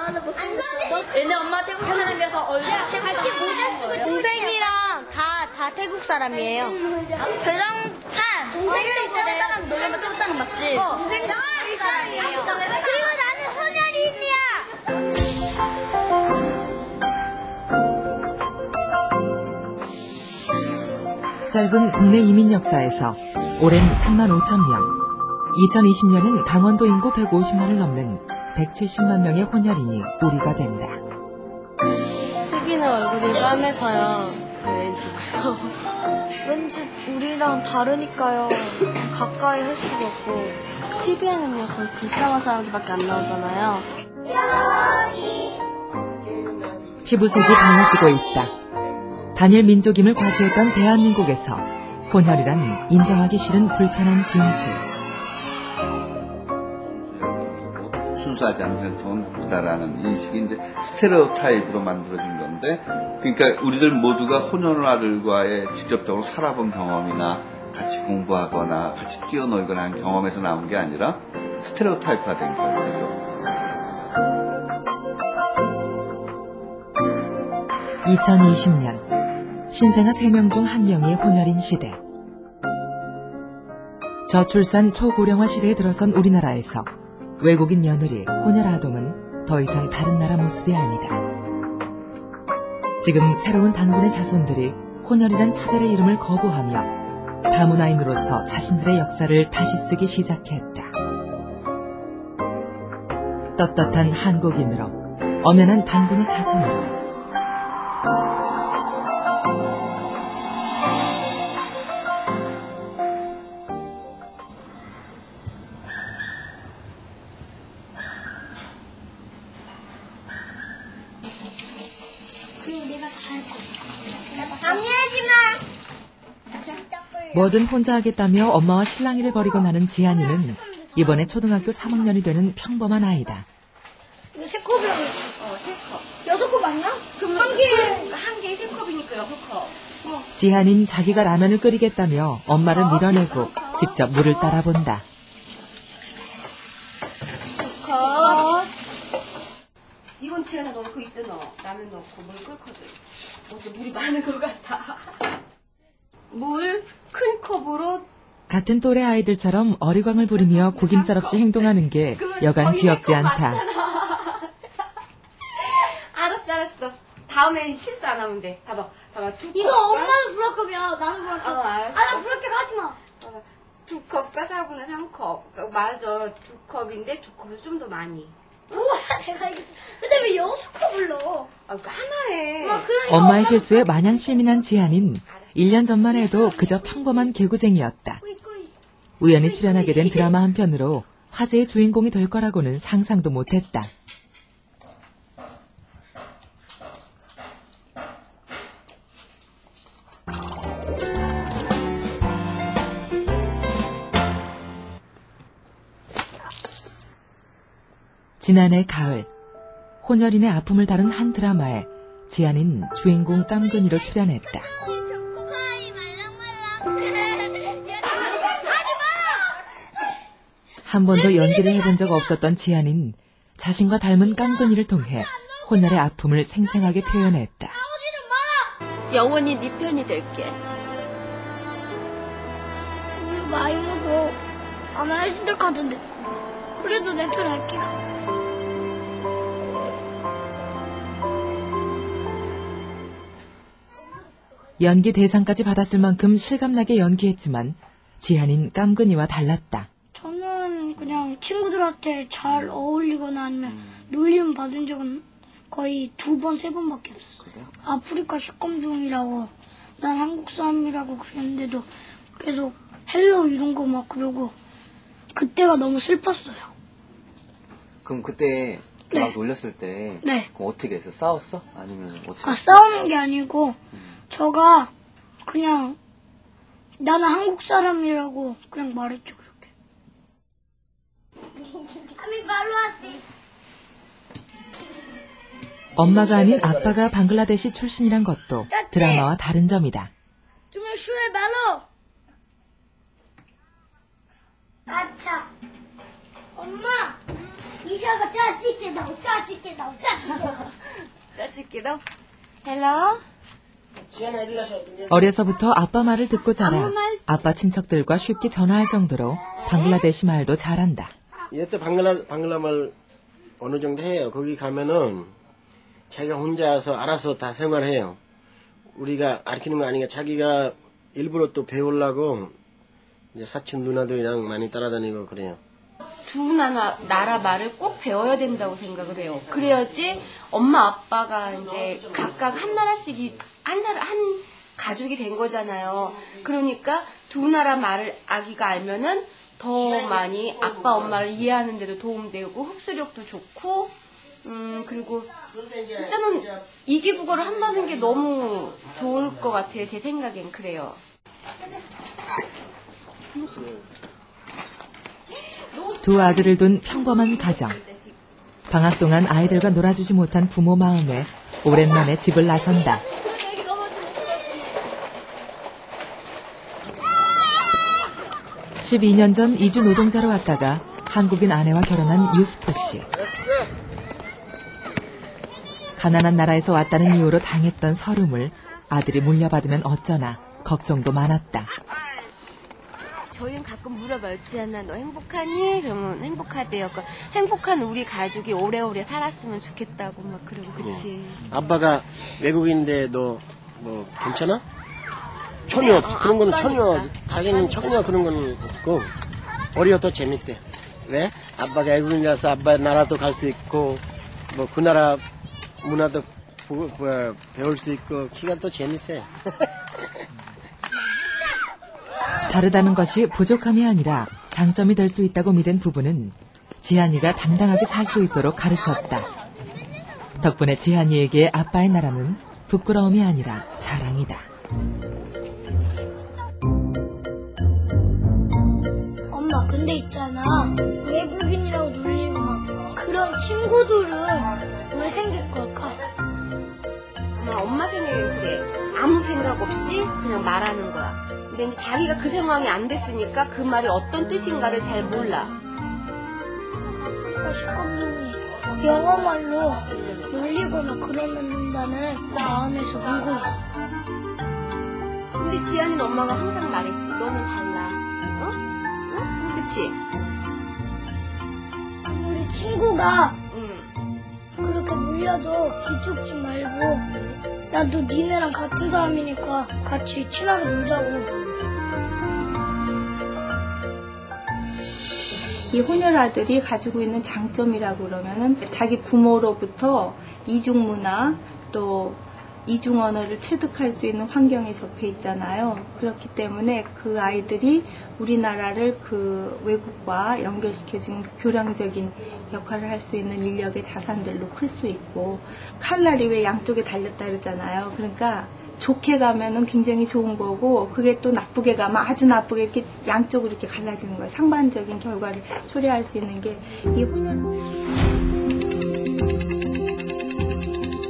얘네 엄마 태국 사람이어서 얼굴 태국 사람이에요. 동생이랑 다 태국 사람이에요. 배정한 동생도 태국 사람, 너희 엄마 태국 사람 맞지? 동생도 태국 사람이에요. 그리고 나는 혼혈인이야. 짧은 국내 이민 역사에서 올해는 3만 5천 명, 2020년엔 강원도 인구 150만을 넘는 170만 명의 혼혈인이 우리가 된다. TV는 얼굴이 까매서요. 왠지 무서워. 왠지 우리랑 다르니까요. 가까이 할 수가 없고. TV에는요 거의 불쌍한 사람들밖에 안 나오잖아요. 피부색이 달라지고 있다. 단일 민족임을 과시했던 대한민국에서 혼혈이란 인정하기 싫은 불편한 진실. 순수하지 않은 전통은 나쁘다라는 인식이 이제 스테레오타입으로 만들어진 건데, 그러니까 우리들 모두가 혼혈아들과의 직접적으로 살아본 경험이나 같이 공부하거나 같이 뛰어놀거나 한 경험에서 나온 게 아니라 스테레오타입화된 거예요. 2020년 신생아 3명 중 1명이 혼혈인 시대. 저출산 초고령화 시대에 들어선 우리나라에서 외국인 며느리, 혼혈 아동은 더 이상 다른 나라 모습이 아니다. 지금 새로운 단군의 자손들이 혼혈이란 차별의 이름을 거부하며 다문화인으로서 자신들의 역사를 다시 쓰기 시작했다. 떳떳한 한국인으로, 엄연한 단군의 자손으로. 뭐든 혼자 하겠다며 엄마와 실랑이를 벌이고 나는 지한이는 이번에 초등학교 3학년이 되는 평범한 아이다. 이거 3컵이라고 했어. 6컵 아니야? 그럼 한 개에 3컵이니까 6컵. 지한이는 자기가 라면을 끓이겠다며 엄마를 밀어내고 직접 물을 따라본다. 이건 지연아 넣고 이때 넣어. 라면 넣고 물 끓거든. 어제 물이 많은 것 같아. 물 큰 컵으로. 같은 또래 아이들처럼 어리광을 부리며 구김살 없이 행동하는 게 여간 귀엽지 않다. 알았어. 다음엔 실수 안 하면 돼. 봐봐. 이거 엄마는 브라컵이야. 나는 브라컵. 알았어. 나 브라컵 하지 마. 봐봐. 2컵과 4분의 3컵. 맞아. 2컵인데 2컵에서 좀 더 많이. 우와, 내가 이거. 근데 왜 6컵을 넣어? 하나에. 엄마의 실수에 마냥 신이 지한인 1년 전만 해도 그저 평범한 개구쟁이였다. 우연히 출연하게 된 드라마 한 편으로 화제의 주인공이 될 거라고는 상상도 못했다. 지난해 가을, 혼혈인의 아픔을 다룬 한 드라마에 지한인 주인공 깜근이로 출연했다. 한 번도 연기를 해본 적 없었던 지한인 자신과 닮은 깜근이를 통해 혼혈의 아픔을 생생하게 표현했다. 영원히 네 편이 될게. 우유 많이 먹어. 안 하실 것 같은데. 그래도 내 편 할게. 연기 대상까지 받았을 만큼 실감나게 연기했지만 지한인 깜근이와 달랐다. 저는 그냥 친구들한테 잘 어울리거나 아니면 놀림 받은 적은 거의 2번, 3번밖에 없어. 아프리카 식검둥이라고 난 한국 사람이라고 그랬는데도 계속 헬로 이런 거 막 그러고 그때가 너무 슬펐어요. 그럼 그때 막 네. 놀렸을 때 네. 그럼 어떻게 했어? 싸웠어? 아니면 어떻게? 싸우는 게 아니고 저가 그냥 나는 한국 사람이라고 그냥 말했죠. 그렇게. 엄마가 아닌 아빠가 방글라데시 출신이란 것도 드라마와 다른 점이다. 좀 쉬해 말로. 아차. 엄마. 이샤가 짜증게 나오, 짜증게 나오, 짜증게 나오. 짜증기도. 헬로. 어려서부터 아빠 말을 듣고 자라 아빠 친척들과 쉽게 전화할 정도로 방글라데시 말도 잘한다. 얘도 방글라 말 어느 정도 해요. 거기 가면은 자기가 혼자서 알아서 다 생활해요. 우리가 가르치는 거 아니니까 자기가 일부러 또 배우려고 이제 사촌 누나들이랑 많이 따라다니고 그래요. 두 나라 말을 꼭 배워야 된다고 생각을 해요. 그래야지 엄마 아빠가 이제 각각 한 나라씩이 한 가족이 된 거잖아요. 그러니까 두 나라 말을 아기가 알면은 더 많이 아빠 엄마를 이해하는 데도 도움되고 흡수력도 좋고 그리고 일단은 이기국어를 한다는 게 너무 좋을 것 같아요. 제 생각엔 그래요. 두 아들을 둔 평범한 가정. 방학 동안 아이들과 놀아주지 못한 부모 마음에 오랜만에 집을 나선다. 12년 전 이주 노동자로 왔다가 한국인 아내와 결혼한 유스프 씨. 가난한 나라에서 왔다는 이유로 당했던 서름을 아들이 물려받으면 어쩌나 걱정도 많았다. 저희는 가끔 물어봐요. 지안아 너 행복하니? 그러면 행복하대요. 그러니까 행복한 우리 가족이 오래오래 살았으면 좋겠다고 막 그러고 그치. 아빠가 외국인인데 너 뭐 괜찮아? 처녀 그런 거는 처녀 자기는 처녀 그런 거는 없고 오히려 더 재밌대. 왜? 아빠가 외국인이라서 아빠 나라도 갈 수 있고 뭐 그 나라 문화도 배울 수 있고 시간 또 재밌어요. 다르다는 것이 부족함이 아니라 장점이 될 수 있다고 믿은 부부는 지한이가 당당하게 살 수 있도록 가르쳤다. 덕분에 지한이에게 아빠의 나라는 부끄러움이 아니라 자랑이다. 엄마, 근데 있잖아. 외국인이라고 놀리고 막 그런 친구들은 왜 생길 걸까? 엄마 생각엔 그래. 아무 생각 없이 그냥 말하는 거야. 근데 이제 자기가 그 상황이 안 됐으니까 그 말이 어떤 뜻인가를 잘 몰라. 시감독이 영어 말로 놀리거나 그러는다는 마음에서 울고 있어. 근데 지안이는 엄마가 항상 말했지. 너는 달라. 어? 어? 그치? 우리 친구가 응. 그렇게 물려도 기죽지 말고 나도 니네랑 같은 사람이니까 같이 친하게 놀자고. 이 혼혈아들이 가지고 있는 장점이라고 그러면은 자기 부모로부터 이중 문화 또 이중 언어를 체득할 수 있는 환경에 접해 있잖아요. 그렇기 때문에 그 아이들이 우리나라를 그 외국과 연결시켜주는 교량적인 역할을 할 수 있는 인력의 자산들로 클 수 있고, 칼날이 왜 양쪽에 달렸다 그러잖아요. 그러니까 좋게 가면은 굉장히 좋은 거고, 그게 또 나쁘게 가면 아주 나쁘게 이렇게 양쪽으로 이렇게 갈라지는 거예요. 상반적인 결과를 초래할 수 있는 게 이 혼혈.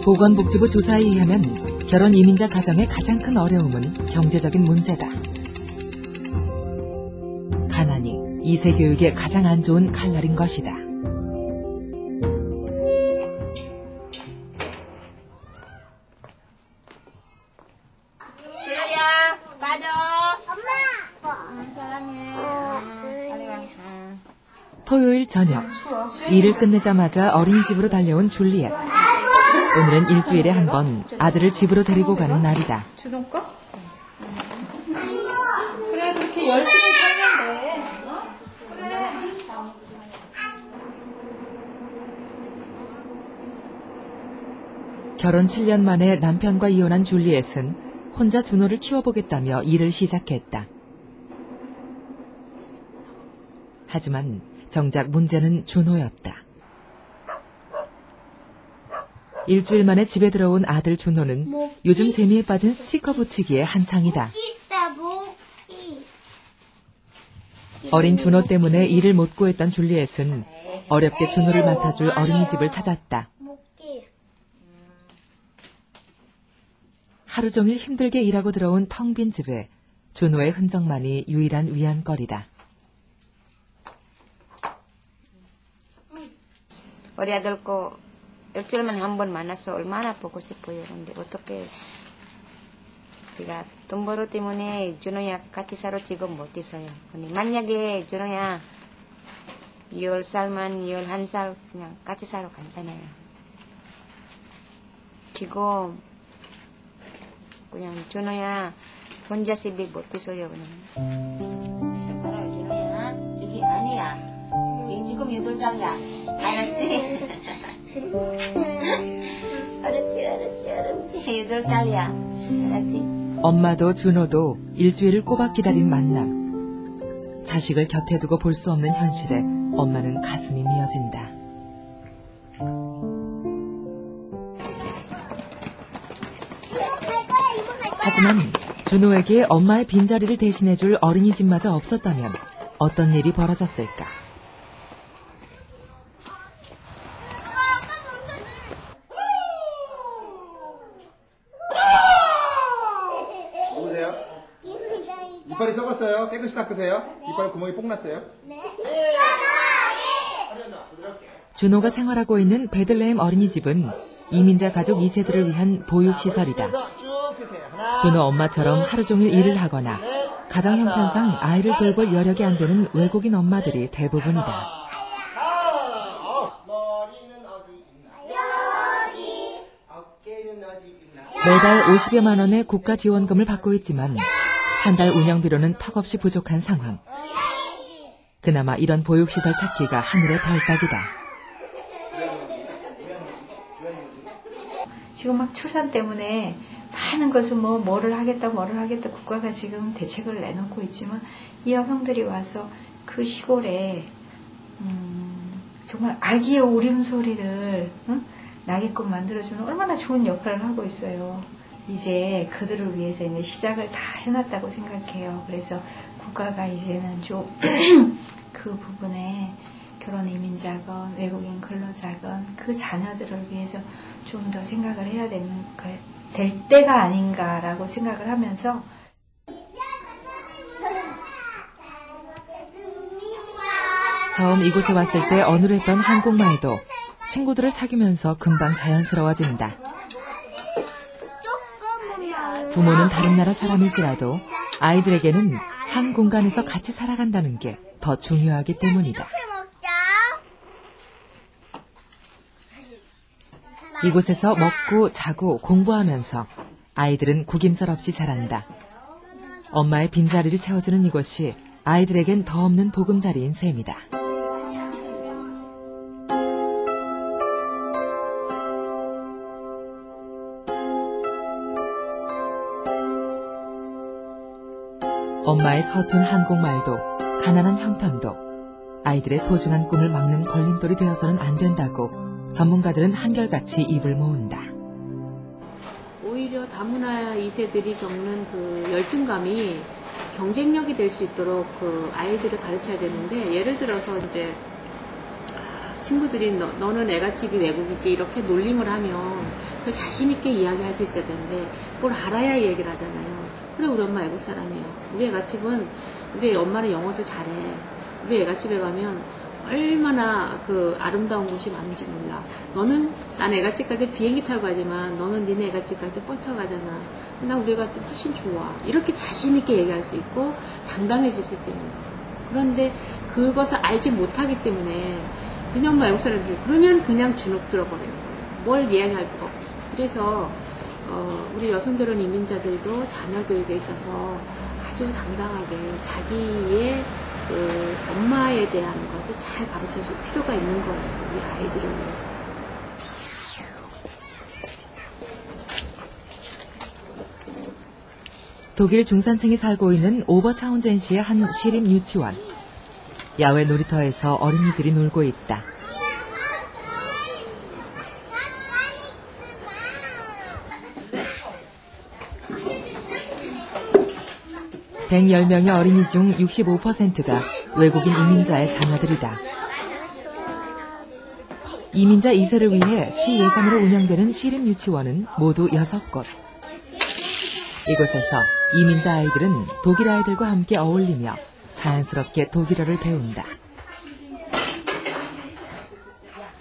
보건복지부 조사에 의하면 결혼 이민자 가정의 가장 큰 어려움은 경제적인 문제다. 가난이 2세 교육에 가장 안 좋은 칼날인 것이다. 토요일 저녁, 일을 끝내자마자 어린이집으로 달려온 줄리엣. 오늘은 일주일에 한 번 아들을 집으로 데리고 가는 날이다. 주동 거? 그래, 그렇게 열심히 살면 돼. 그래. 결혼 7년 만에 남편과 이혼한 줄리엣은 혼자 준호를 키워보겠다며 일을 시작했다. 하지만 정작 문제는 준호였다. 일주일 만에 집에 들어온 아들 준호는 요즘 재미에 빠진 스티커 붙이기에 한창이다. 어린 준호 때문에 일을 못 구했던 줄리엣은 어렵게 준호를 맡아줄 어린이집을 찾았다. 하루 종일 힘들게 일하고 들어온 텅 빈 집에 준호의 흔적만이 유일한 위안거리다. 우리 아들 거 일주일만 한 번 만나서 얼마나 보고 싶어요. 근데 어떻게 내가 돈 벌어 때문에 준호야 같이 살아 지금 못 있어요. 근데 만약에 준호야 10살만 11살 그냥 같이 살아 괜찮아요. 지금 그냥 준호야 혼자 집에 못 있어요. 그냥 바로 준호야 이게 아니야. 이 지금 8살이야. 알았지? 알았지. 8살이야. 알았지? 엄마도 준호도 일주일을 꼬박 기다린 만남. 자식을 곁에 두고 볼 수 없는 현실에 엄마는 가슴이 미어진다. 하지만 준호에게 엄마의 빈자리를 대신해줄 어린이집마저 없었다면 어떤 일이 벌어졌을까? 누구세요? 이빨이 썩었어요? 깨끗이 닦으세요? 이빨 구멍이 뽕 났어요? 네. 준호가 생활하고 있는 베들레헴 어린이집은 이민자 가족 2세들을 위한 보육시설이다. 준호 엄마처럼 하루 종일 일을 하거나 가정 형편상 아이를 돌볼 여력이 안 되는 외국인 엄마들이 대부분이다. 매달 50여만 원의 국가 지원금을 받고 있지만 한 달 운영비로는 턱없이 부족한 상황. 그나마 이런 보육시설 찾기가 하늘의 별따기다. 지금 막 출산 때문에 많은 것을 뭐를 하겠다 국가가 지금 대책을 내놓고 있지만 이 여성들이 와서 그 시골에 정말 아기의 울음소리를 나게끔 만들어주는 얼마나 좋은 역할을 하고 있어요. 이제 그들을 위해서 이제 시작을 다 해놨다고 생각해요. 그래서 국가가 이제는 좀 그 부분에 결혼 이민자건 외국인 근로자건 그 자녀들을 위해서 좀 더 생각을 해야 될 때가 아닌가라고 생각을 하면서 처음 이곳에 왔을 때 어눌했던 한국말도 친구들을 사귀면서 금방 자연스러워진다. 부모는 다른 나라 사람일지라도 아이들에게는 한 공간에서 같이 살아간다는 게 더 중요하기 때문이다. 이곳에서 먹고 자고 공부하면서 아이들은 구김살 없이 자란다. 엄마의 빈자리를 채워주는 이곳이 아이들에겐 더 없는 보금자리인 셈이다. 엄마의 서툰 한국말도 가난한 형편도 아이들의 소중한 꿈을 막는 걸림돌이 되어서는 안 된다고 전문가들은 한결같이 입을 모은다. 오히려 다문화 2세들이 겪는 그 열등감이 경쟁력이 될 수 있도록 그 아이들을 가르쳐야 되는데, 예를 들어서 이제 친구들이 너는 애가집이 외국이지 이렇게 놀림을 하면 그걸 자신 있게 이야기할 수 있어야 되는데 뭘 알아야 얘기를 하잖아요. 그래, 우리 엄마 외국 사람이에요. 우리 애가집은 우리 엄마는 영어도 잘해. 우리 애가집에 가면 얼마나 그 아름다운 곳이 많은지 몰라. 난 애가집 갈 때 비행기 타고 가지만 너는 니네 애가집 갈 때 버스 타고 가잖아. 난 우리 애가집 훨씬 좋아. 이렇게 자신 있게 얘기할 수 있고 당당해질 수 있는 거예요. 그런데 그것을 알지 못하기 때문에 니네 엄마 외국 사람들 그러면 그냥 주눅 들어버려요. 뭘 이야기할 수가 없어. 그래서 우리 여성 결혼 이민자들도 자녀 교육에 있어서 아주 당당하게 자기의 그 엄마에 대한 것을 잘 가르쳐줄 필요가 있는 거예요. 우리 아이들을 위해서. 독일 중산층이 살고 있는 오버차운젠시의 한 시립 유치원. 야외 놀이터에서 어린이들이 놀고 있다. (110명의) 어린이 중 65%가 외국인 이민자의 자녀들이다. 이민자 2세를 위해 시 예산으로 운영되는 시립 유치원은 모두 6곳. 이곳에서 이민자 아이들은 독일 아이들과 함께 어울리며 자연스럽게 독일어를 배운다.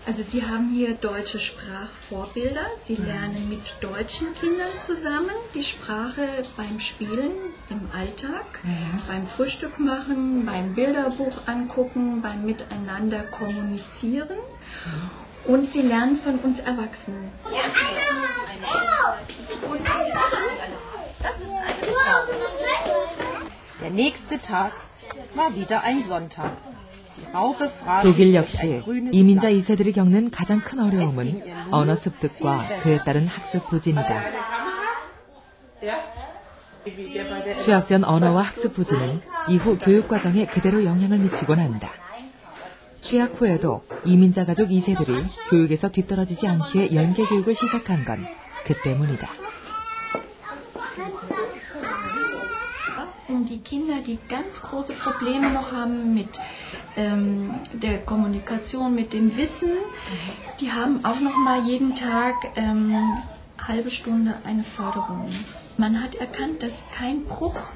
Also Sie haben hier deutsche Sprachvorbilder. Sie lernen mit deutschen Kindern zusammen die Sprache beim Spielen im Alltag, beim Frühstück machen, beim Bilderbuch angucken, beim Miteinander kommunizieren. Und sie lernen von uns Erwachsenen. Der nächste Tag war wieder ein Sonntag. 독일 역시 이민자 2세들이 겪는 가장 큰 어려움은 언어 습득과 그에 따른 학습 부진이다. 취학 전 언어와 학습 부진은 이후 교육 과정에 그대로 영향을 미치곤 한다. 취학 후에도 이민자 가족 2세들이 교육에서 뒤떨어지지 않게 연계 교육을 시작한 건 그 때문이다. Die Kinder, die ganz große Probleme noch haben mit der Kommunikation, mit dem Wissen, die haben auch noch mal jeden Tag halbe Stunde eine Förderung. Man hat erkannt, dass kein Bruch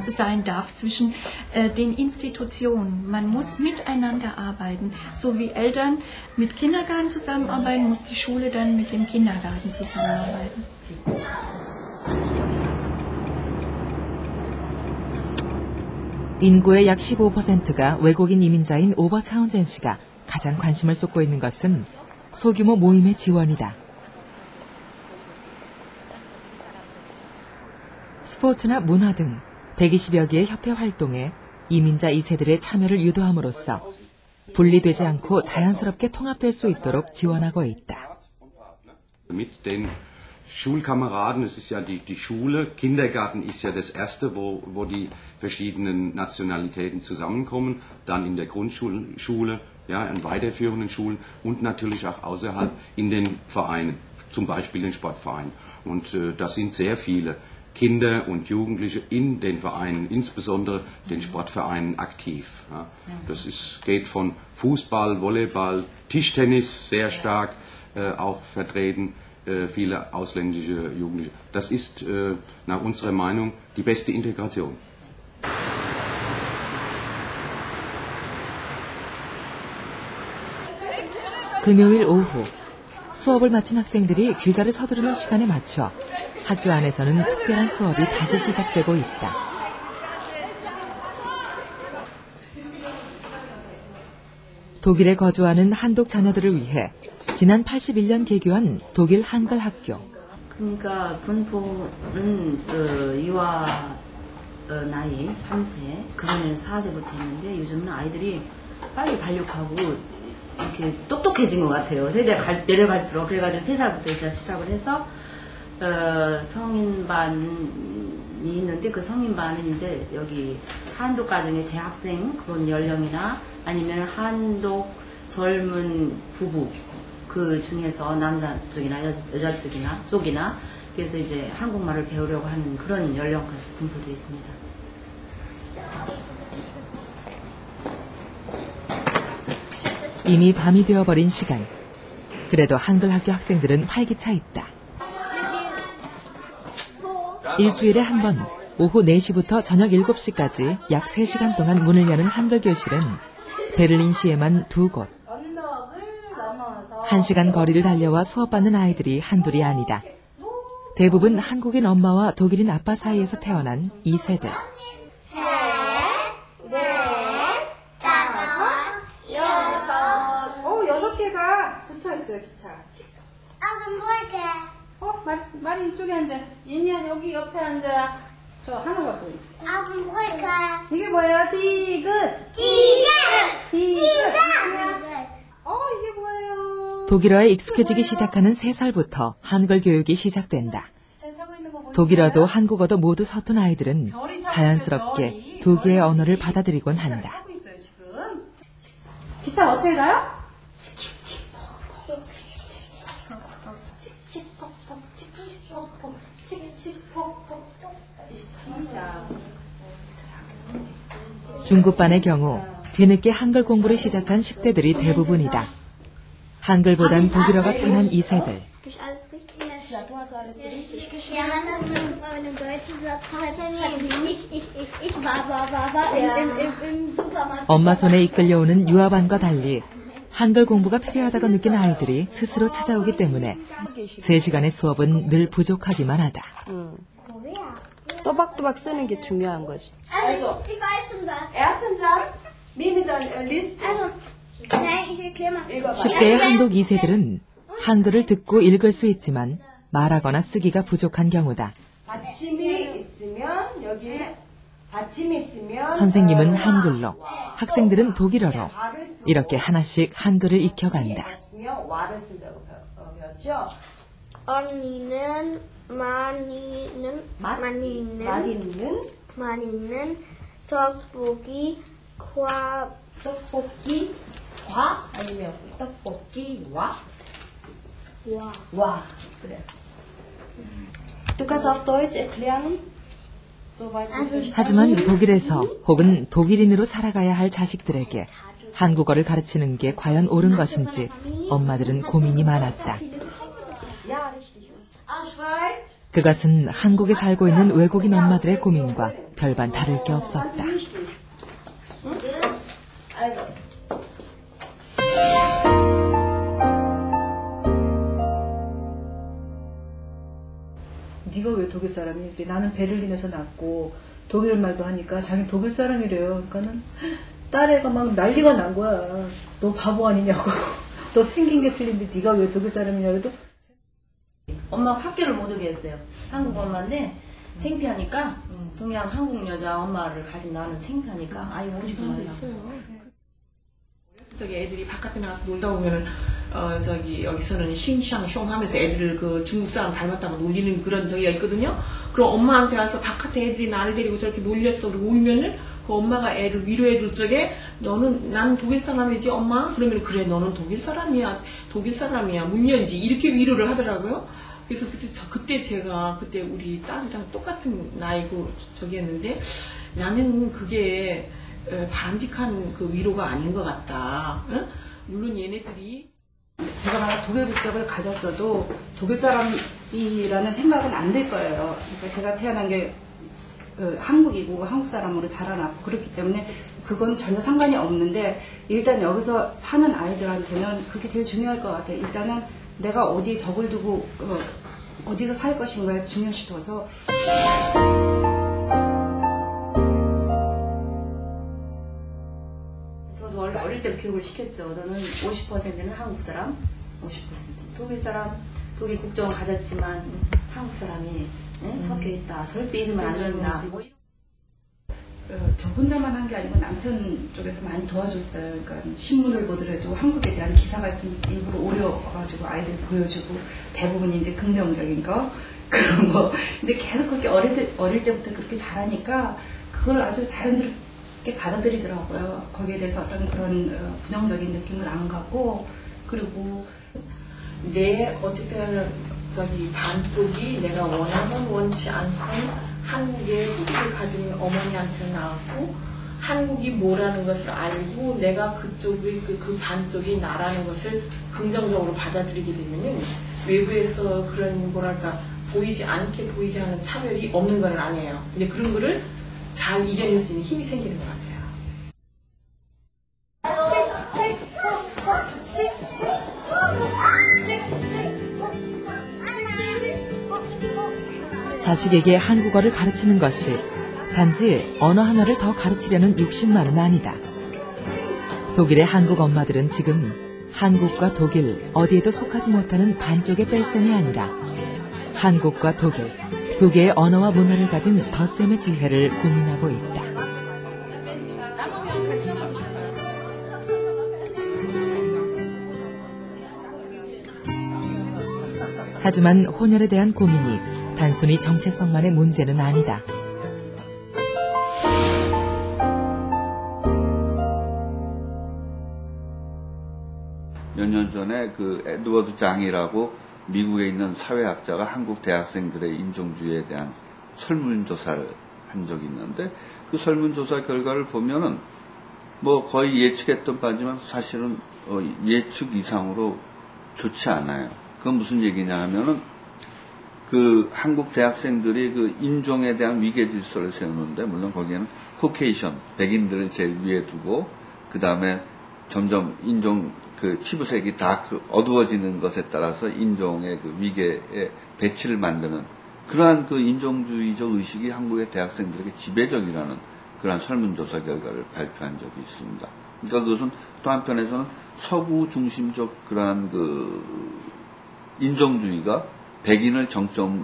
sein darf zwischen den Institutionen. Man muss miteinander arbeiten. So wie Eltern mit Kindergarten zusammenarbeiten, muss die Schule dann mit dem Kindergarten zusammenarbeiten. 인구의 약 15%가 외국인 이민자인 오버 차운젠 씨가 가장 관심을 쏟고 있는 것은 소규모 모임의 지원이다. 스포츠나 문화 등 120여 개의 협회 활동에 이민자 2세들의 참여를 유도함으로써 분리되지 않고 자연스럽게 통합될 수 있도록 지원하고 있다. Schulkameraden, es ist ja die Schule, Kindergarten ist ja das erste, wo die verschiedenen Nationalitäten zusammenkommen, dann in der Grundschule, ja, in weiterführenden Schulen und natürlich auch außerhalb in den Vereinen, zum Beispiel den Sportvereinen. Und das sind sehr viele Kinder und Jugendliche in den Vereinen, insbesondere den Sportvereinen aktiv. Ja. Das geht von Fußball, Volleyball, Tischtennis sehr stark auch vertreten. Viele ausländische Jugendliche. Das ist nach unserer Meinung die beste Integration. 금요일 오후 수업을 마친 학생들이 귀가를 서두르는 시간에 맞춰 학교 안에서는 특별한 수업이 다시 시작되고 있다. 독일에 거주하는 한독 자녀들을 위해 지난 81년 개교한 독일 한글 학교. 그러니까 분포는 유아 나이 3세, 그전에는 4세부터 했는데 요즘은 아이들이 빨리 발육하고 이렇게 똑똑해진 것 같아요. 세대가 내려갈수록. 그래가지고 3살부터 이제 시작을 해서 성인반이 있는데 그 성인반은 이제 여기 한독 가정의 대학생 그런 연령이나 아니면 한독 젊은 부부 그 중에서 남자 쪽이나 여자 쪽이나 그래서 이제 한국말을 배우려고 하는 그런 연령까지 분포되어 있습니다. 이미 밤이 되어버린 시간. 그래도 한글 학교 학생들은 활기차 있다. 일주일에 한 번 오후 4시부터 저녁 7시까지 약 3시간 동안 문을 여는 한글 교실은 베를린시에만 2곳. 1시간 거리를 달려와 수업받는 아이들이 한둘이 아니다. 대부분 한국인 엄마와 독일인 아빠 사이에서 태어난 2세대. 6개가 붙어있어요, 기차. 말이 이쪽에 앉아. 얘니야, 여기 옆에 앉아. 저 하나가 보이지. 이게 뭐예요? 디귿. 디귿. 이게 뭐예요? 독일어에 익숙해지기 시작하는 3살부터 한글 교육이 시작된다. 독일어도 한국어도 모두 서툰 아이들은 자연스럽게 두 개의 언어를 받아들이곤 한다. 기차 어떻게 가요? 중급반의 경우 뒤늦게 한글 공부를 시작한 10대들이 대부분이다. 한글보단 독일어가 편한 2세들. 엄마 손에 이끌려오는 유아반과 달리 한글 공부가 필요하다고 느낀 아이들이 스스로 찾아오기 때문에 3시간의 수업은 늘 부족하기만 하다. 또박또박 쓰는 게 중요한 거지. Also, ersten Satz, wie mit der Liste. 10대의 한국 2세들은 한글을 듣고 읽을 수 있지만 말하거나 쓰기가 부족한 경우다. 받침이 있으면 여기에 받침이 있으면 선생님은 한글로, 학생들은 독일어로 이렇게 하나씩 한글을 익혀간다. 없으면 와를 쓴다고 배웠죠. 언니는 많이는 떡볶이 과 아니면 떡볶이와 그래. Du kannst auf Deutsch erklären. 하지만 독일에서 혹은 독일인으로 살아가야 할 자식들에게 한국어를 가르치는 게 과연 옳은 것인지 엄마들은 고민이 많았다. 그것은 한국에 살고 있는 외국인 엄마들의 고민과 별반 다를 게 없었다. 네가 왜 독일 사람이니? 나는 베를린에서 났고 독일 말도 하니까 자기는 독일 사람이래요. 그러니까는 딸애가 막 난리가 난 거야. 너 바보 아니냐고. 너 생긴 게 틀린데 네가 왜 독일 사람이냐 그래도 엄마가 학교를 못 오게 했어요. 한국 엄마인데 창피하니까 동양 한국 여자 엄마를 가진 나는 창피하니까 아예 오지도 말라고. 저기 애들이 바깥에 나가서 놀다 보면은 여기서는 싱샹숑 하면서 애들을 그 중국 사람 닮았다고 놀리는 그런 저기가 있거든요. 그럼 엄마한테 와서 바깥에 애들이 나를 데리고 저렇게 놀렸어 그러고 울면은 그 엄마가 애를 위로해 줄 적에 난 독일 사람이지 엄마? 그러면 그래 너는 독일 사람이야 물면지 이렇게 위로를 하더라고요. 그래서 그때 우리 딸이랑 똑같은 나이고 저기였는데 나는 그게 바람직한 그 위로가 아닌 것 같다. 응? 물론 얘네들이 제가 만약 독일 국적을 가졌어도 독일 사람이라는 생각은 안 들 거예요. 그러니까 제가 태어난 게 한국이고 한국 사람으로 자라났고 그렇기 때문에 그건 전혀 상관이 없는데 일단 여기서 사는 아이들한테는 그게 제일 중요할 것 같아요. 일단은 내가 어디에 적을 두고 어디서 살 것인가에 중요시 둬서 저도 어릴 때 교육을 시켰죠. 너는 50%는 한국 사람, 50% 독일 사람, 독일 국적을 가졌지만 한국 사람이 섞여 있다. 절대 잊으면 안 된다. 저 혼자만 한 게 아니고 남편 쪽에서 많이 도와줬어요. 그러니까 신문을 보더라도 한국에 대한 기사가 있으면 일부러 오려가지고 아이들 보여주고 대부분 이제 긍정적인 거 그런 거 이제 계속 그렇게 어릴 때부터 그렇게 잘하니까 그걸 아주 자연스럽게 받아들이더라고요. 거기에 대해서 어떤 그런 부정적인 느낌을 안 갖고 그리고 어쨌든 반쪽이 내가 원하건 원치 않건 한국의 후기를 가진 어머니한테 나왔고 한국이 뭐라는 것을 알고 내가 그쪽의 그 반쪽이 나라는 것을 긍정적으로 받아들이게 되면은 외부에서 그런 보이지 않게 보이게 하는 차별이 없는 건 아니에요. 근데 그런 거를 잘 이겨낼 수 있는 힘이 생기는 것 같아요. 자식에게 한국어를 가르치는 것이 단지 언어 하나를 더 가르치려는 욕심만은 아니다. 독일의 한국 엄마들은 지금 한국과 독일 어디에도 속하지 못하는 반쪽의 뺄셈이 아니라 한국과 독일 두 개의 언어와 문화를 가진 덧셈의 지혜를 고민하고 있다. 하지만 혼혈에 대한 고민이 단순히 정체성만의 문제는 아니다. 몇 년 전에 그 에드워드 장이라고 미국에 있는 사회학자가 한국 대학생들의 인종주의에 대한 설문조사를 한 적이 있는데 그 설문조사 결과를 보면은 뭐 거의 예측했던 바지만 사실은 예측 이상으로 좋지 않아요. 그건 무슨 얘기냐 하면은 그 한국 대학생들이 그 인종에 대한 위계 질서를 세우는데 물론 거기에는 코케이션 백인들을 제일 위에 두고 그 다음에 점점 인종 그 피부색이 다 그 어두워지는 것에 따라서 인종의 그 위계의 배치를 만드는 그러한 그 인종주의적 의식이 한국의 대학생들에게 지배적이라는 그러한 설문조사 결과를 발표한 적이 있습니다. 그러니까 그것은 또 한편에서는 서구 중심적 그러한 그 인종주의가 백인을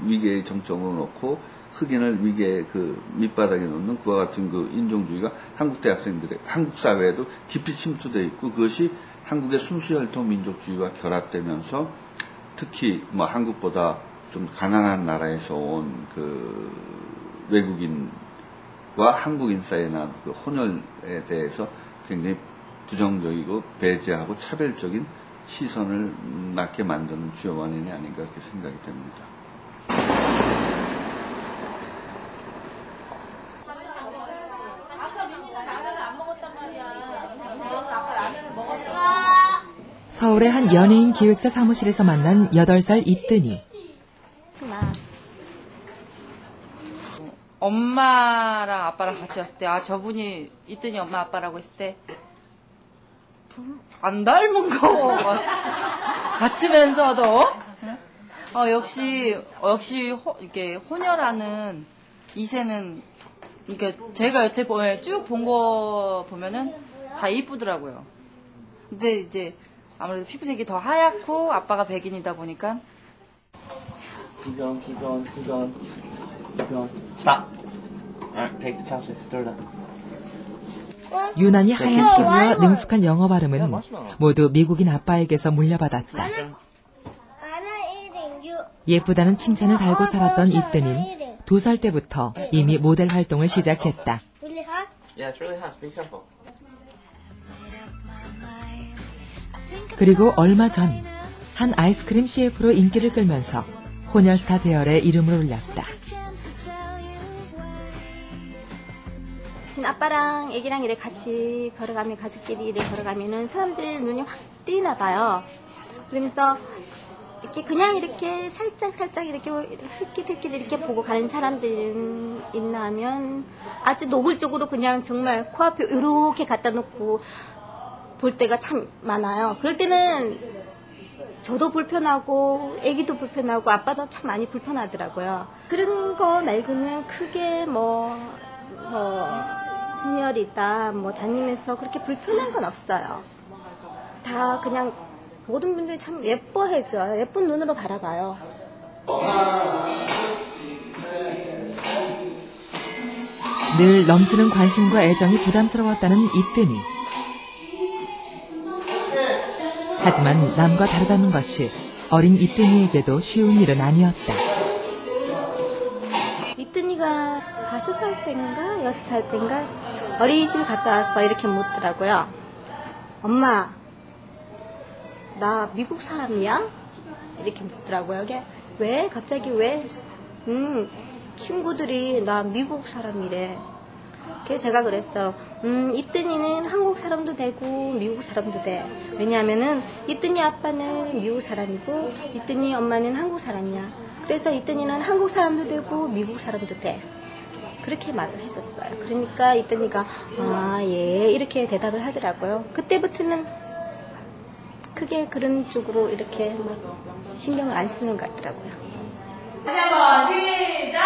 위계의 정점으로 놓고 흑인을 위계의 그 밑바닥에 놓는 그와 같은 그 인종주의가 한국 대학생들의 한국 사회에도 깊이 침투되어 있고 그것이 한국의 순수 혈통 민족주의와 결합되면서 특히 뭐 한국보다 좀 가난한 나라에서 온 그 외국인과 한국인 사이에 난 그 혼혈에 대해서 굉장히 부정적이고 배제하고 차별적인 시선을 낳게 만드는 주요 원인이 아닌가 그렇게 생각이 됩니다. 서울의 한 연예인 기획사 사무실에서 만난 8살 이뜬이. 엄마랑 아빠랑 같이 왔을 때, 저분이 이뜬이 엄마 아빠라고 했을 때, 안 닮은 거 같으면서도, 역시, 이렇게 혼혈하는 이세는, 이게 제가 여태 쭉 본 거 보면은 다 이쁘더라고요. 근데 이제, 아무래도 피부색이 더 하얗고 아빠가 백인이다 보니까 Keep going. Stop. Alright, take the chopsticks. Stir it up. 유난히 하얀 피부와 능숙한 영어 발음은 모두 미국인 아빠에게서 물려받았다. 예쁘다는 칭찬을 달고 살았던 이뜬인 2살 때부터 이미 모델 활동을 시작했다. Yeah, it's really hot. Be careful. 그리고 얼마 전 한 아이스크림 CF로 인기를 끌면서 혼혈 스타 대열에 이름을 올렸다. 아빠랑 애기랑 이렇게 같이 걸어가면 가족끼리 이렇게 걸어가면은 사람들 눈이 확 띄나 봐요. 그러면서 이렇게 그냥 이렇게 살짝 이렇게 힐끗힐끗 이렇게 보고 가는 사람들 있나 하면 아주 노골적으로 그냥 정말 코앞에 이렇게 갖다 놓고 볼 때가 참 많아요. 그럴 때는 저도 불편하고 애기도 불편하고 아빠도 참 많이 불편하더라고요. 그런 거 말고는 크게 혼혈이다 다니면서 그렇게 불편한 건 없어요. 다 그냥 모든 분들이 참 예뻐해줘요. 예쁜 눈으로 바라봐요. 늘 넘치는 관심과 애정이 부담스러웠다는 이뜬이. 하지만 남과 다르다는 것이 어린 이뜬이에게도 쉬운 일은 아니었다. 이뜬이가 5살 때인가 6살 때인가 어린이집 갔다 와서 이렇게 묻더라고요. 엄마, 나 미국 사람이야? 이렇게 묻더라고요. 왜? 갑자기 왜? 친구들이 나 미국 사람이래. 그래서 제가 그랬어. 이뜬이는 한국 사람도 되고 미국 사람도 돼. 왜냐하면은 이뜬이 아빠는 미국 사람이고 이뜬이 엄마는 한국 사람이야. 그래서 이뜬이는 한국 사람도 되고 미국 사람도 돼. 그렇게 말을 했었어요. 그러니까 이뜬이가 예 이렇게 대답을 하더라고요. 그때부터는 크게 그런 쪽으로 이렇게 신경을 안 쓰는 것 같더라고요. 다시 한번 시작!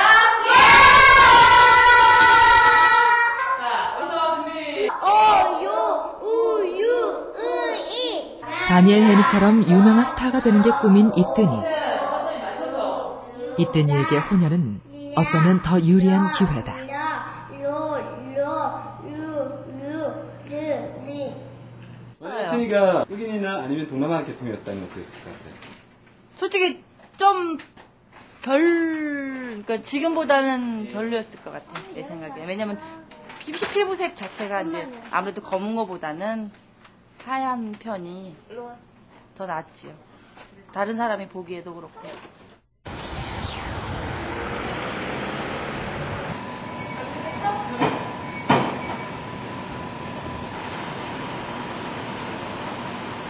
다니엘 헤니처럼 유명한 스타가 되는 게 꿈인 이뜬이. 이뜬이에게 혼혈은 어쩌면 더 유리한 기회다. 이뜬이가 흑인이나 아니면 동남아 계통이었다면 어땠을 것 같아요? 솔직히 좀 그러니까 지금보다는 별로였을 것 같아요. 내 생각에. 왜냐면 피부색 자체가 이제 아무래도 검은 거보다는 하얀 편이 더 낫지요. 다른 사람이 보기에도 그렇고.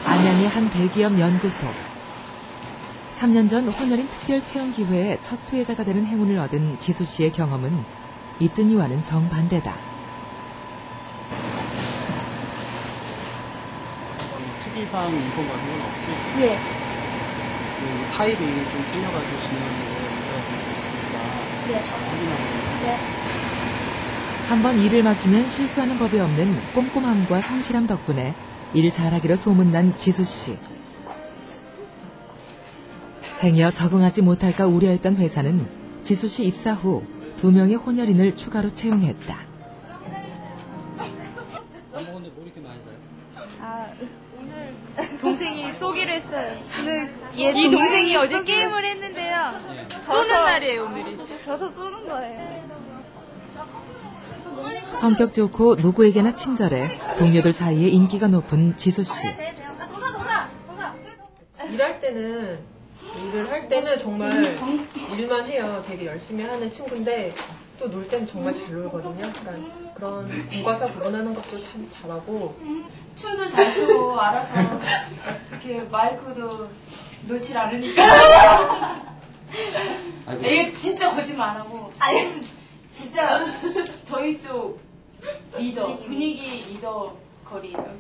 안양의 한 대기업 연구소. 3년 전 혼혈인 특별 채용 기회에 첫 수혜자가 되는 행운을 얻은 지수 씨의 경험은 이뜬이와는 정반대다. 타이방 인권 같은 건 없지? 예. 그 타입이 좀 틀려가지고 진행하는 거 문제가 있으니까 잘 확인하고. 네. 한번 일을 맡기면 실수하는 법이 없는 꼼꼼함과 성실함 덕분에 일 잘하기로 소문난 지수 씨. 행여 적응하지 못할까 우려했던 회사는 지수 씨 입사 후 2명의 혼혈인을 추가로 채용했다. 오늘 동생이 쏘기로 했어요. 이 동생이 어제 게임을 했는데요. 쏘는 날이에요, 오늘이. 져서 쏘는 거예요. 성격 좋고 누구에게나 친절해 동료들 사이에 인기가 높은 지수 씨. 일할 때는 일을 할 때는 정말 일만 해요. 되게 열심히 하는 친구인데 또 놀 때는 정말 잘 놀거든요. 그러니까 그런 공과사 구분하는 것도 참 잘하고 춤도 잘 추고 알아서 이렇게 마이크도 놓질 않으니까. 이게 진짜 거짓말 안 하고. 진짜 저희 쪽 리더, 분위기 리더 거리예요.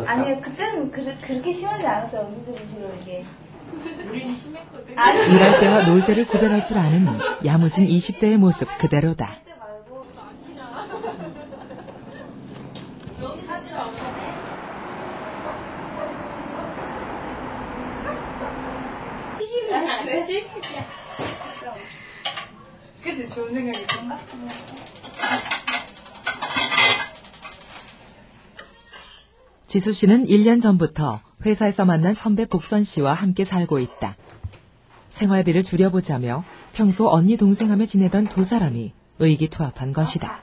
아니요, 그때는 그렇게 심하지 않았어요. 언니들이 지금 이게. 우리는 심했거든. 일할 때와 놀 때를 구별할 줄 아는 야무진 20대의 모습 그대로다. 그치, 좋은 생각이던가? 지수 씨는 1년 전부터 회사에서 만난 선배 복선 씨와 함께 살고 있다. 생활비를 줄여보자며 평소 언니 동생하며 지내던 두 사람이 의기투합한 것이다.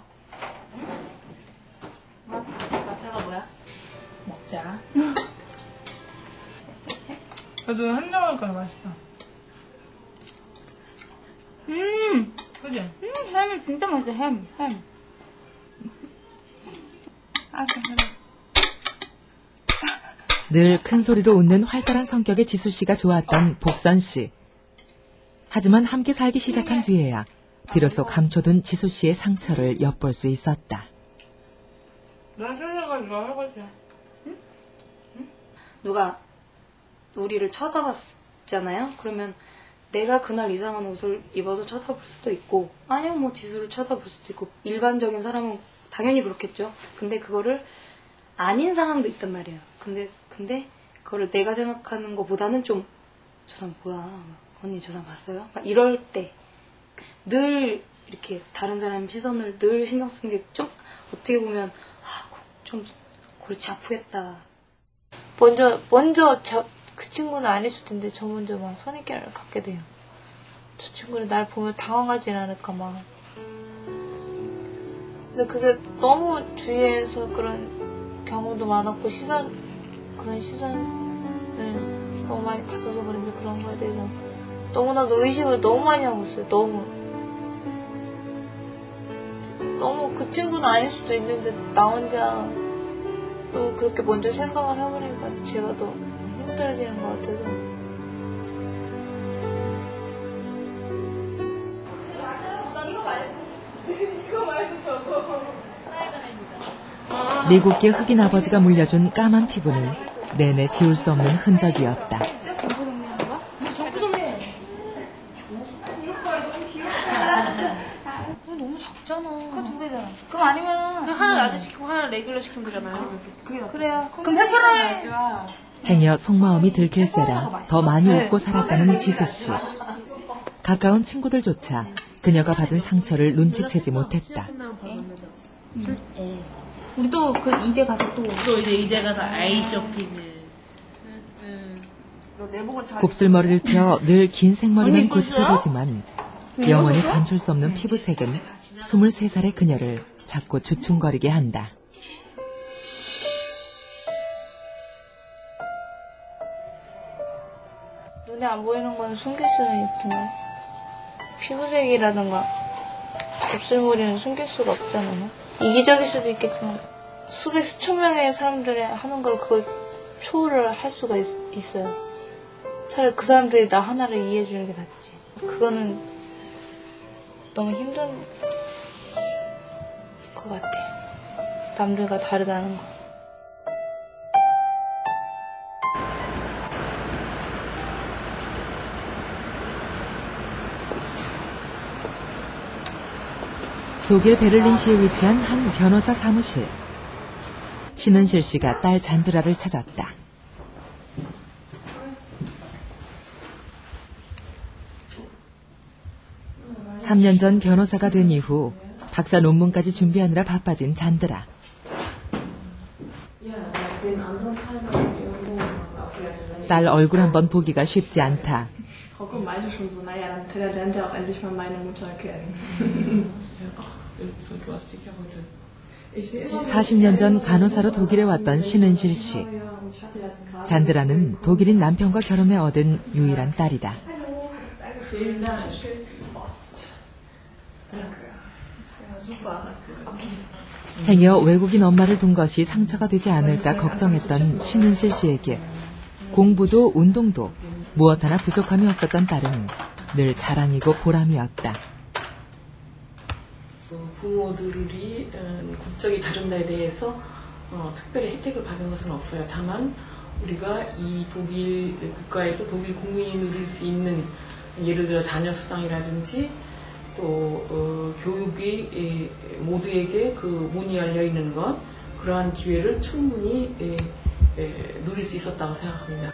마타가 뭐야? 먹자. 그래도 햄 넣으니까 맛있다. 그지? 햄이 진짜 맛있어, 햄. 늘 큰 소리로 웃는 활달한 성격의 지수 씨가 좋았던 복선 씨. 하지만 함께 살기 시작한 뒤에야 비로소 감춰둔 지수 씨의 상처를 엿볼 수 있었다. 난 설레가지고 할거지. 누가 우리를 쳐다봤잖아요? 그러면 내가 그날 이상한 옷을 입어서 쳐다볼 수도 있고, 아니면 뭐 지수를 쳐다볼 수도 있고, 일반적인 사람은 당연히 그렇겠죠. 근데 그거를 아닌 상황도 있단 말이에요. 근데 그거를 내가 생각하는 것보다는 좀, 저 사람 뭐야? 언니 저 사람 봤어요? 막 이럴 때 늘 이렇게 다른 사람 시선을 늘 신경 쓰는 게 좀 어떻게 보면 좀 골치 아프겠다. 먼저 그 친구는 아닐 수도 있는데 저 먼저 막 선입견을 갖게 돼요. 저 친구는 날 보면 당황하진 않을까 막. 근데 그게 너무 주위에서 그런 경험도 많았고 그런 시선을 너무 많이 봤어서 그런지 그런 거에 대해서 너무나도 의식을 너무 많이 하고 있어요. 너무 그 친구는 아닐 수도 있는데 나 혼자 또 그렇게 먼저 생각을 해버리니까 제가 더 힘들어지는 것 같아서. 이거 말고 저거. 미국계 흑인 아버지가 물려준 까만 피부는 내내 지울 수 없는 흔적이었다. 정부 좀해. 너무 작잖아. 그거 두 개잖아. 그럼 아니면은 하나 라지 시키고 하나 레귤러 시키면 되잖아요. 그래요. 그럼 페퍼로니. 행여 속마음이 들킬세라 더 많이 웃고 살았다는 지수 씨. 가까운 친구들조차 그녀가 받은 상처를 눈치채지 못했다. 우리 또 그 이대 가서 또 이제 이대 가서 아이 쇼핑을. 곱슬머리를 펴 늘 긴 생머리만 고집해보지만 영원히 감출 수 없는 피부색은 23살의 그녀를 자꾸 주춤거리게 한다. 눈에 안 보이는 건 숨길 수는 있지만 피부색이라든가 곱슬머리는 숨길 수가 없잖아요. 이기적일 수도 있겠지만 수백 수천 명의 사람들이 하는 걸 그걸 초월을 할 수가 있어요. 차라리 그 사람들이 나 하나를 이해해 주는 게 낫지. 그거는 너무 힘든 것 같아. 남들과 다르다는 거. 독일 베를린시에 위치한 한 변호사 사무실. 신은실 씨가 딸 잔드라를 찾았다. (3년) 전 변호사가 된 이후 박사 논문까지 준비하느라 바빠진 잔드라. 딸 얼굴 한번 보기가 쉽지 않다. 40년 전 간호사로 독일에 왔던 신은실 씨. 잔드라는 독일인 남편과 결혼해 얻은 유일한 딸이다. 행여 외국인 엄마를 둔 것이 상처가 되지 않을까 걱정했던 신은실 씨에게 공부도 운동도 무엇 하나 부족함이 없었던 딸은 늘 자랑이고 보람이었다. 부모들이 국적이 다른 데에 대해서 특별히 혜택을 받은 것은 없어요. 다만 우리가 이 독일 국가에서 독일 국민이 누릴 수 있는 예를 들어 자녀 수당이라든지 또 교육이 모두에게 그 문이 열려 있는 것, 그러한 기회를 충분히 누릴 수 있었다고 생각합니다.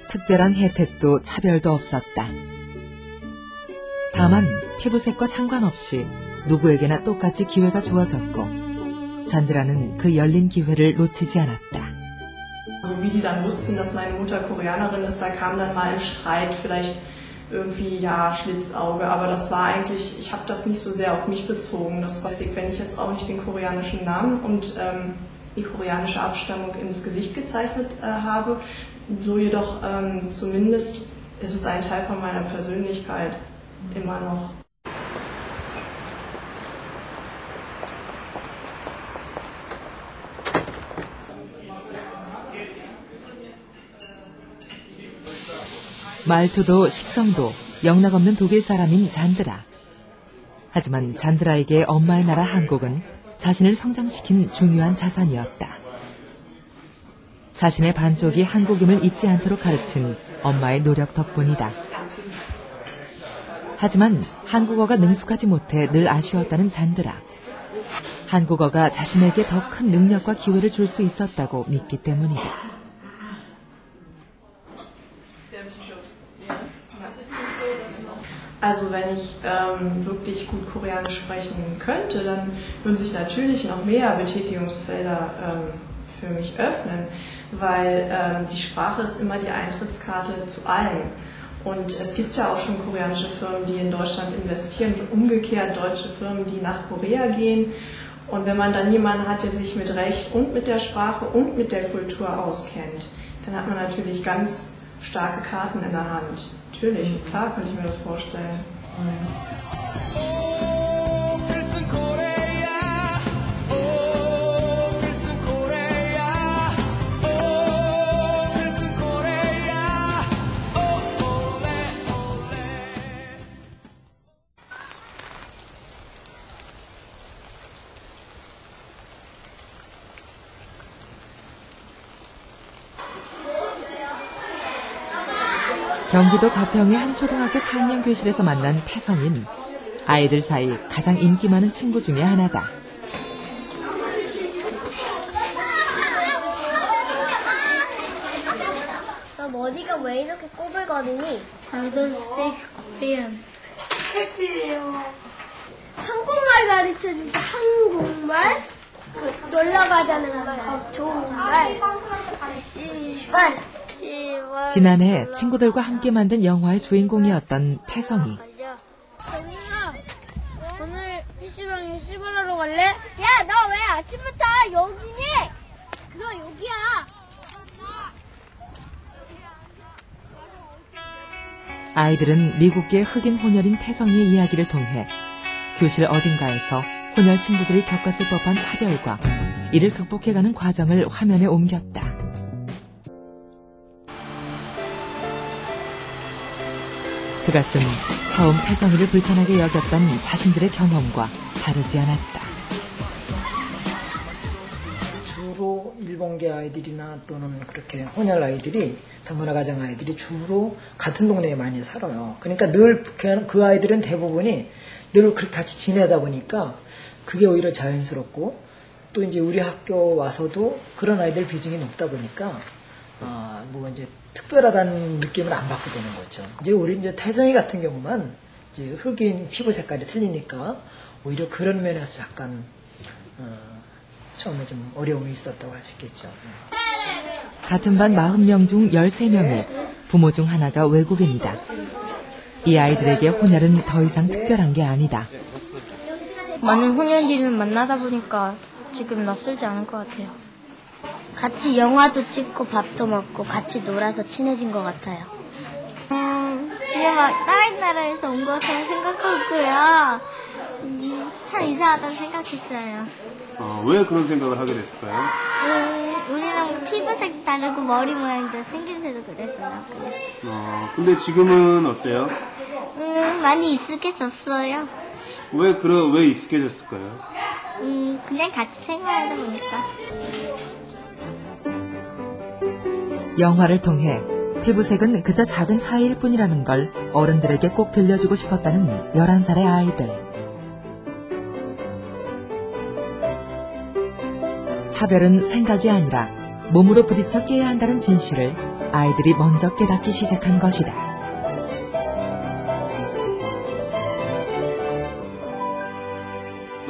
특별한 혜택도 차별도 없었다. 다만 피부색과 상관없이 누구에게나 똑같이 기회가 주어졌고 잔드라는 그 열린 기회를 놓치지 않았다. Also wie die dann wussten, dass meine Mutter Koreanerin ist, da kam dann mal im Streit vielleicht irgendwie, ja, Schlitzauge, aber das war eigentlich, ich habe das nicht so sehr auf mich bezogen. Das war, wenn ich jetzt auch nicht den koreanischen Namen und die koreanische Abstammung ins Gesicht gezeichnet habe, so jedoch zumindest ist es ein Teil von meiner Persönlichkeit immer noch. 말투도 식성도 영락없는 독일 사람인 잔드라. 하지만 잔드라에게 엄마의 나라 한국은 자신을 성장시킨 중요한 자산이었다. 자신의 반쪽이 한국임을 잊지 않도록 가르친 엄마의 노력 덕분이다. 하지만 한국어가 능숙하지 못해 늘 아쉬웠다는 잔드라. 한국어가 자신에게 더 큰 능력과 기회를 줄 수 있었다고 믿기 때문이다. Also wenn ich wirklich gut Koreanisch sprechen könnte, dann würden sich natürlich noch mehr Betätigungsfelder für mich öffnen, weil die Sprache ist immer die Eintrittskarte zu allem. Und es gibt ja auch schon koreanische Firmen, die in Deutschland investieren, und umgekehrt deutsche Firmen, die nach Korea gehen. Und wenn man dann jemanden hat, der sich mit Recht und mit der Sprache und mit der Kultur auskennt, dann hat man natürlich ganz starke Karten in der Hand. Natürlich, klar könnte ich mir das vorstellen. 경기도 가평의 한 초등학교 4학년 교실에서 만난 태성인. 아이들 사이 가장 인기 많은 친구 중에 하나다. 너 머리가 왜 이렇게 꼬불거리니? I don't speak Korean. 해피해요. 한국말 가르쳐줄게. 한국말? 놀러 가자는 좋은 말. 시발. 지난해 친구들과 함께 만든 영화의 주인공이었던 태성이. 정인아, 오늘 PC방에 시발하러 갈래? 야, 너 왜 아침부터 여기니? 그거 여기야. 아이들은 미국계 흑인 혼혈인 태성이의 이야기를 통해 교실 어딘가에서 혼혈 친구들이 겪었을 법한 차별과 이를 극복해가는 과정을 화면에 옮겼다. 그것은 처음 태성이를 불편하게 여겼던 자신들의 경험과 다르지 않았다. 주로 일본 특별하게 아이들이나 또는 그렇게 혼혈 아이들이 다문화 가정 아이들이 주로 같은 동네에 많이 살아요. 그러니까 늘 그 아이들은 대부분이 늘 그렇게 같이 지내다 보니까 그게 오히려 자연스럽고 또 이제 우리 학교 와서도 그런 아이들 비중이 높다 보니까 뭐 이제 특별하다는 느낌을 안 받게 되는 거죠. 이제 우리 이제 태성이 같은 경우만 이제 흑인 피부 색깔이 틀리니까 오히려 그런 면에서 약간 처음에 좀 어려움이 있었다고 할 수 있겠죠. 같은 반 40명 중 13명에 부모 중 하나가 외국인이다. 이 아이들에게 혼혈은 더 이상 특별한 게 아니다. 많은 혼혈들은 만나다 보니까 지금 낯설지 않을 것 같아요. 같이 영화도 찍고 밥도 먹고 같이 놀아서 친해진 것 같아요. 그냥 막 다른 나라에서 온 것처럼 생각하고요. 참 이상하다는 생각했어요. 왜 그런 생각을 하게 됐을까요? 우리랑 피부색 다르고 머리 모양도 생김새도 그랬어요. 근데 지금은 어때요? 많이 익숙해졌어요. 왜 익숙해졌을까요? 그냥 같이 생활하다 보니까. 영화를 통해 피부색은 그저 작은 차이일 뿐이라는 걸 어른들에게 꼭 들려주고 싶었다는 11살의 아이들. 차별은 생각이 아니라 몸으로 부딪혀 깨야 한다는 진실을 아이들이 먼저 깨닫기 시작한 것이다.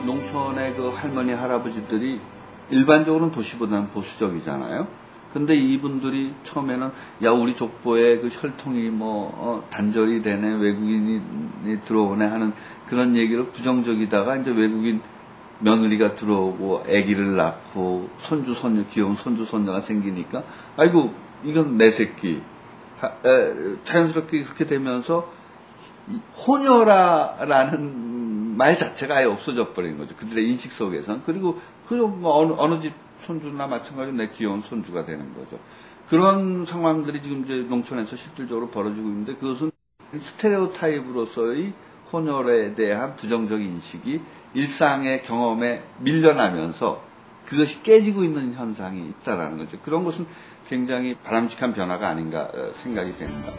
농촌의 그 할머니, 할아버지들이 일반적으로는 도시보다는 보수적이잖아요. 근데 이분들이 처음에는 야 우리 족보에 그 혈통이 단절이 되네, 외국인이 들어오네 하는 그런 얘기를 부정적이다가 이제 외국인 며느리가 들어오고 아기를 낳고 손주 손녀 귀여운 손주 손녀가 생기니까 아이고 이건 내 새끼 자연스럽게 그렇게 되면서 호녀라는 말 자체가 아예 없어져 버린 거죠. 그들의 인식 속에선. 그리고 어느 집 손주나 마찬가지로 내 귀여운 손주가 되는 거죠. 그런 상황들이 지금 이제 농촌에서 실질적으로 벌어지고 있는데 그것은 스테레오타입으로서의 혼혈에 대한 부정적 인식이 일상의 경험에 밀려나면서 그것이 깨지고 있는 현상이 있다라는 거죠. 그런 것은 굉장히 바람직한 변화가 아닌가 생각이 됩니다.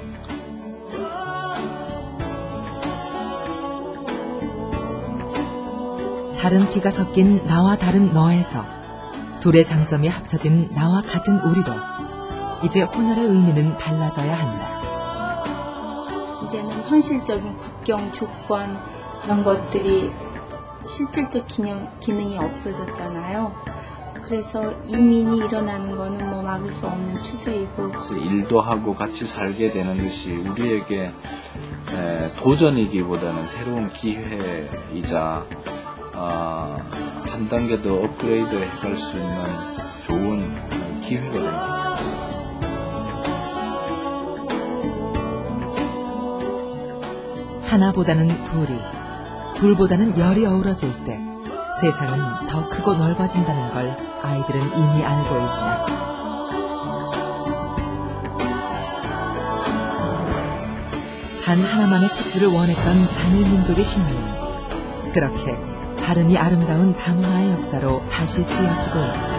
다른 피가 섞인 나와 다른 너에서 둘의 장점이 합쳐진 나와 같은 우리도 이제 혼혈의 의미는 달라져야 한다. 이제는 현실적인 국경, 주권 이런 것들이 실질적 기능이 없어졌잖아요. 그래서 이민이 일어나는 거는 뭐 막을 수 없는 추세이고. 그래서 일도 하고 같이 살게 되는 것이 우리에게 도전이기보다는 새로운 기회이자 한 단계 더 업그레이드 해갈 수 있는 좋은 기회가 됩니다. 하나보다는 둘이, 둘보다는 열이 어우러질 때 세상은 더 크고 넓어진다는 걸 아이들은 이미 알고 있다. 단 하나만의 특주를 원했던 단일 민족의 신화는 그렇게 다른이 아름다운 다문화의 역사로 다시 쓰여지고 있다.